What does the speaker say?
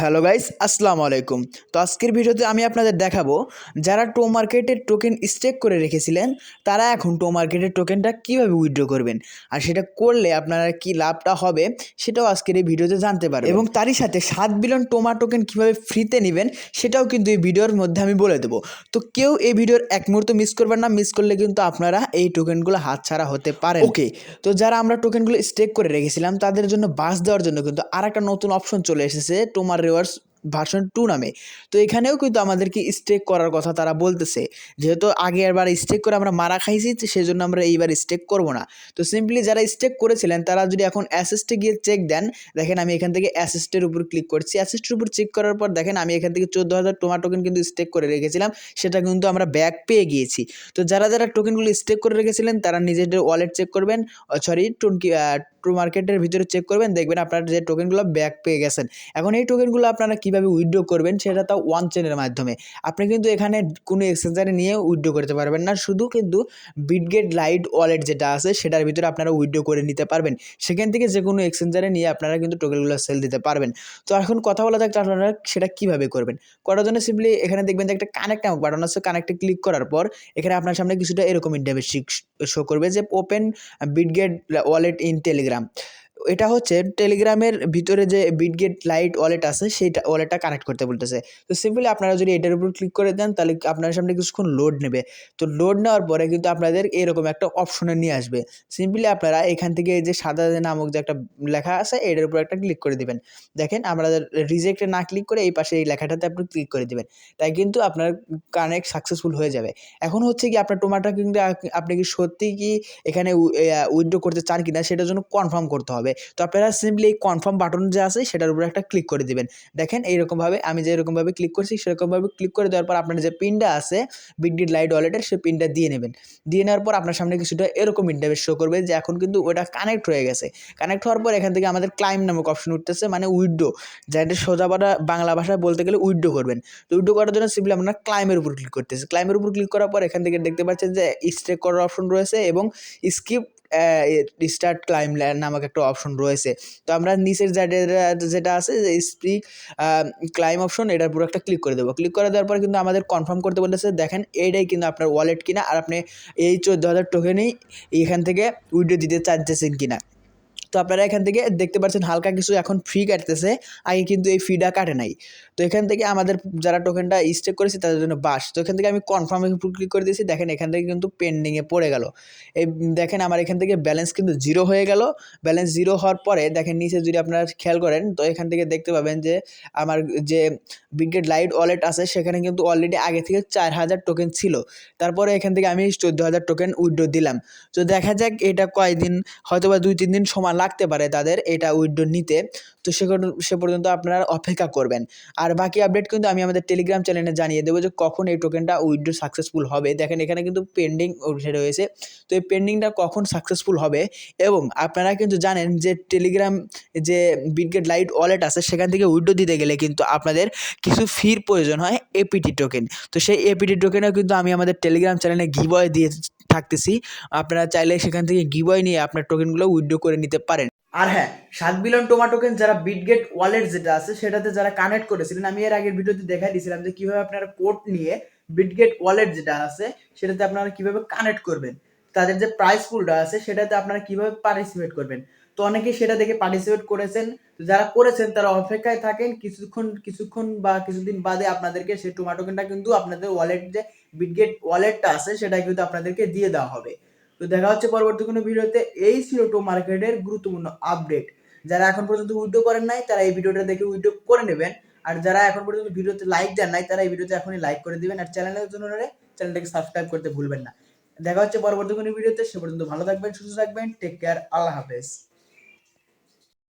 Hello guys, আসসালামু আলাইকুম। তো আজকের ভিডিওতে আমি আপনাদের দেখাবো যারা টো মার্কেটের টোকেন স্টেক করে রেখেছিলেন তারা এখন টো মার্কেটের টোকেনটা কীভাবে উইথড্র করবেন, আর সেটা করলে আপনারা কি লাভটা হবে সেটাও আজকের এই ভিডিওতে জানতে পারবেন, এবং তারই সাথে 7 বিলিয়ন টোমা টোকেন কীভাবে ফ্রিতে নেবেন সেটাও কিন্তু এই ভিডিওর মধ্যে আমি বলে দেবো। তো কেউ এই ভিডিওর এক মুহূর্ত মিস করবেন না, মিস করলে কিন্তু আপনারা এই টোকেনগুলো হাতছাড়া হতে পারেন। ওকে, তো যারা আমরা টোকেনগুলো স্টেক করে রেখেছিলাম তাদের জন্য বাস দেওয়ার জন্য কিন্তু আর একটা নতুন অপশন চলে এসেছে টোমার রিওয়ার্ডস ভার্সন 2 নামে। তো এখানেও কিন্তু আমাদেরকে স্টেক করার কথা তারা বলতেছে, যেহেতু আগের বার স্টেক করে আমরা মারা খাইছি সেজন্য আমরা এইবার স্টেক করব না। তো সিম্পলি যারা স্টেক করেছিলেন তারা যদি এখন অ্যাসিস্টে গিয়ে চেক দেন, দেখেন আমি এখান থেকে অ্যাসিস্টের উপর ক্লিক করছি। অ্যাসিস্টের উপর চেক করার পর দেখেন আমি এখান থেকে 14,000 টোমা টোকেন কিন্তু স্টেক করে রেখেছিলাম, সেটা কিন্তু আমরা ব্যাক পেয়ে গিয়েছি। তো যারা যারা টোকেনগুলো স্টেক করে রেখেছিলেন তারা নিজেদের ওয়ালেট চেক করবেন, ট্রু মার্কেটের ভিতরে চেক করবেন, দেখবেন আপনার যে টোকেনগুলো ব্যাক পেয়ে গেছেন। এখন এই টোকেনগুলো আপনারা কীভাবে উইথড্র করবেন সেটা তাও ওয়ান চেনের মাধ্যমে। আপনি কিন্তু এখানে কোনো এক্সচেঞ্জারে নিয়ে উইথড্র করতে পারবেন না, শুধু কিন্তু বিটগেট লাইট ওয়ালেট যেটা আছে সেটার ভিতরে আপনারা উইথড্র করে নিতে পারবেন। সেখান থেকে যে কোনো এক্সচেঞ্জারে নিয়ে আপনারা কিন্তু টোকেনগুলো সেল দিতে পারবেন। তো এখন কথা বলা যাক আপনারা সেটা কীভাবে করবেন। করার জন্য সিম্পলি এখানে দেখবেন যে একটা কানেক্ট নামক বাটন আছে, কানেক্টে ক্লিক করার পর এখানে আপনার সামনে কিছুটা এরকম ইন্টারফেস শো করবে যে open Bitget wallet in Telegram. এটা হচ্ছে টেলিগ্রামের ভিতরে যে বিটগেট লাইট ওয়ালেট আছে সেইটা ওয়ালেটটা কানেক্ট করতে বলতেছে। তো সিম্পলি আপনারা যদি এটার উপর ক্লিক করে দেন তাহলে আপনার সামনে কিছুক্ষণ লোড নেবে। তো লোড নেওয়ার পরে কিন্তু আপনাদের এরকম একটা অপশনে নিয়ে আসবে। সিম্পলি আপনারা এখান থেকে এই যে সাদা নামক যে একটা লেখা আছে এটার উপর একটা ক্লিক করে দিবেন। দেখেন আপনাদের রিজেক্টে না ক্লিক করে এই পাশে এই লেখাটাতে আপনি ক্লিক করে দিবেন, তাই কিন্তু আপনার কানেক্ট সাকসেসফুল হয়ে যাবে। এখন হচ্ছে কি আপনার টোমাটা কিন্তু আপনি কি সত্যিই কি এখানে উইথড্র করতে চান কিনা সেটার জন্য কনফার্ম করতে হবে। তো আপনারা সিম্পলি এই কনফার্ম বাটন যে আছে সেটার উপরে একটা ক্লিক করে দিবেন। দেখেন এইরকমভাবে আমি যে এরকমভাবে ক্লিক করছি সেরকমভাবে ক্লিক করে দেওয়ার পর আপনার যে পিনটা আছে বিটগেট লাইট ওয়ালেটের সেই পিনটা দিয়ে নেবেন। দিয়ে নেওয়ার পর আপনার সামনে কিছুটা এরকম ইন্টারফেস শো করবে যে এখন কিন্তু ওটা কানেক্ট হয়ে গেছে। কানেক্ট হওয়ার পর এখান থেকে আমাদের ক্লাইম নামক অপশন উঠতেছে, মানে উইথড্র, যেটা সোজা বাংলা ভাষায় বলতে গেলে উইথড্র করবেন। তো উইথড্র করার জন্য সিম্পলি আপনারা ক্লাইমের উপর ক্লিক করতেছে। ক্লাইমের উপর ক্লিক করার পর এখান থেকে দেখতে পাচ্ছেন যে স্টেক করার অপশন রয়েছে এবং স্কিপ স্টার্ট ক্লাইম নামক একটা অপশন রয়েছে। তো আমরা নিচের যেটা আছে যে স্পিক ক্লাইম অপশন, এটার পুরো একটা ক্লিক করে দেবো। ক্লিক করে দেওয়ার পর কিন্তু আমাদের কনফার্ম করতে বলেছে, দেখেন এইটাই কিন্তু আপনার ওয়ালেট কিনা আর আপনি এই 14,000 টোকেনই এখান থেকে উইথড্র দিতে চাইতেছেন কিনা। তো আপনারা এখান থেকে দেখতে পাচ্ছেন হালকা কিছু এখন ফ্রি কাটতেছে, আগে কিন্তু এই ফিটা কাটে নাই। তো এখান থেকে আমাদের যারা টোকেনটা স্টেক করেছে তাদের জন্য বাস। তো এখান থেকে আমি কনফার্মের উপর ক্লিক করে দিয়েছি, দেখেন এখান থেকে কিন্তু পেন্ডিংয়ে পড়ে গেল। এই দেখেন আমার এখান থেকে ব্যালেন্স কিন্তু জিরো হয়ে গেল। ব্যালেন্স জিরো হওয়ার পরে দেখেন নিচে যদি আপনারা খেয়াল করেন তো এখান থেকে দেখতে পাবেন যে আমার যে বিটগেট লাইট ওয়ালেট আছে সেখানে কিন্তু অলরেডি আগে থেকে 4,000 টোকেন ছিল। তারপরে এখান থেকে আমি 14,000 টোকেন উইথড্র দিলাম। তো দেখা যাক এটা কয়দিন, হয়তো বা 2-3 দিন সময় লাগতে পারে তাদের এটা উইথড্র নিতে। তো সে পর্যন্ত আপনারা অপেক্ষা করবেন। আর বাকি আপডেট কিন্তু আমি আমাদের টেলিগ্রাম চ্যানেলে জানিয়ে দেবো যে কখন এই টোকেনটা উইথড্র সাকসেসফুল হবে। দেখেন এখানে কিন্তু পেন্ডিং উঠে রয়েছে। তো এই পেন্ডিংটা কখন সাকসেসফুল হবে, এবং আপনারা কিন্তু জানেন যে টেলিগ্রাম যে বিটগেট লাইট ওয়ালেট আছে সেখান থেকে উইথড্র দিতে গেলে কিন্তু আপনাদের কিছু ফির প্রয়োজন হয়, এপিটি টোকেন। তো সেই এপিটি টোকেনও কিন্তু আমি আমাদের টেলিগ্রাম চ্যানেলে গিভঅ্যাওয়ে দিয়ে থাকতেছি। আপনারা চাইলে সেখান থেকে গিভঅ্যাওয়ে নিয়ে আপনার টোকেনগুলো উইথড্র করে নিতে পারেন। আর হ্যাঁ, 7 বিলিয়ন টোমা টোকেন যারা বিটগেট ওয়ালেট যেটা আছে সেটাতে যারা কানেক্ট করেছিলেন, আমি এর আগের ভিডিওতে দেখাই দিয়েছিলাম যে কিভাবে আপনারা কোড নিয়ে বিটগেট ওয়ালেট যেটা আছে সেটাতে আপনারা কিভাবে কানেক্ট করবেন, তাদের যে প্রাইস পুলটা আছে সেটাতে আপনারা কিভাবে পার্টিসিপেট করবেন। তো অনেকেই সেটা দেখে পার্টিসিপেট করেছেন। তো যারা করেছেন তারা অপেক্ষায় থাকেন, কিছুক্ষণ বা কিছুদিন বাদে আপনাদেরকে সেই টোমা টোকেনটা কিন্তু আপনাদের ওয়ালেট যে বিটগেট ওয়ালেটটা আছে সেটা কিন্তু আপনাদেরকে দিয়ে দেওয়া হবে। তো দেখা হচ্ছে পরবর্তী কোনো ভিডিওতে। এই ছিল টো মার্কেটের গুরুত্বপূর্ণ আপডেট। যারা এখন পর্যন্ত উইথড্র করেন নাই তারা এই ভিডিওটা দেখে উইথড্র করে নেবেন, আর যারা এখন পর্যন্ত ভিডিওতে লাইক দেন নাই তারা এই ভিডিওতে এখনই লাইক করে দিবেন, আর চ্যানেলের জন্য চ্যানেলটাকে সাবস্ক্রাইব করতে ভুলবেন না। দেখা হচ্ছে পরবর্তী কোনো ভিডিওতে। সে পর্যন্ত ভালো থাকবেন, সুস্থ থাকবেন, টেক কেয়ার, আল্লাহ হাফেজ।